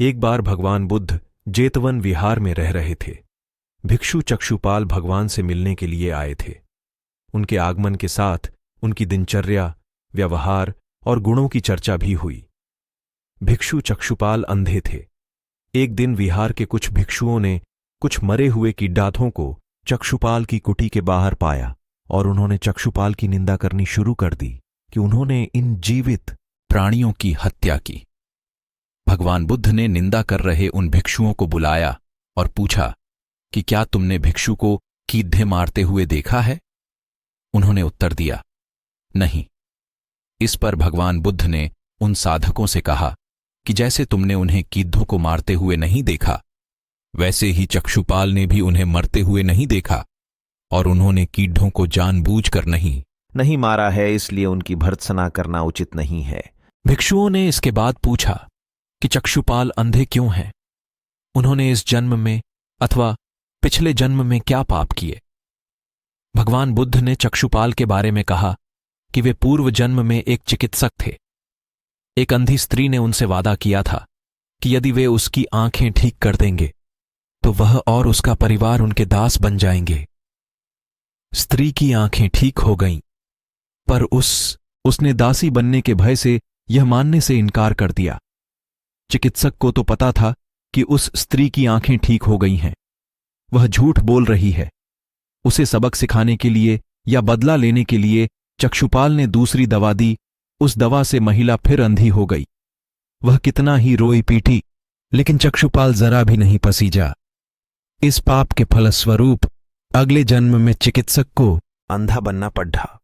एक बार भगवान बुद्ध जेतवन विहार में रह रहे थे। भिक्षु चक्षुपाल भगवान से मिलने के लिए आए थे। उनके आगमन के साथ उनकी दिनचर्या, व्यवहार और गुणों की चर्चा भी हुई। भिक्षु चक्षुपाल अंधे थे। एक दिन विहार के कुछ भिक्षुओं ने कुछ मरे हुए कीड़ाथों को चक्षुपाल की कुटी के बाहर पाया और उन्होंने चक्षुपाल की निंदा करनी शुरू कर दी कि उन्होंने इन जीवित प्राणियों की हत्या की। भगवान बुद्ध ने निंदा कर रहे उन भिक्षुओं को बुलाया और पूछा कि क्या तुमने भिक्षु को कीड़े मारते हुए देखा है? उन्होंने उत्तर दिया, नहीं। इस पर भगवान बुद्ध ने उन साधकों से कहा कि जैसे तुमने उन्हें कीड़ों को मारते हुए नहीं देखा, वैसे ही चक्षुपाल ने भी उन्हें मरते हुए नहीं देखा और उन्होंने कीड़ों को जानबूझकर नहीं मारा है, इसलिए उनकी भर्त्सना करना उचित नहीं है। भिक्षुओं ने इसके बाद पूछा कि चक्षुपाल अंधे क्यों हैं? उन्होंने इस जन्म में अथवा पिछले जन्म में क्या पाप किए? भगवान बुद्ध ने चक्षुपाल के बारे में कहा कि वे पूर्व जन्म में एक चिकित्सक थे। एक अंधी स्त्री ने उनसे वादा किया था कि यदि वे उसकी आंखें ठीक कर देंगे तो वह और उसका परिवार उनके दास बन जाएंगे। स्त्री की आंखें ठीक हो गईं, पर उसने दासी बनने के भय से यह मानने से इनकार कर दिया। चिकित्सक को तो पता था कि उस स्त्री की आंखें ठीक हो गई हैं, वह झूठ बोल रही है। उसे सबक सिखाने के लिए या बदला लेने के लिए चक्षुपाल ने दूसरी दवा दी। उस दवा से महिला फिर अंधी हो गई। वह कितना ही रोई पीटी, लेकिन चक्षुपाल जरा भी नहीं पसीजा। इस पाप के फलस्वरूप अगले जन्म में चिकित्सक को अंधा बनना पड़ा।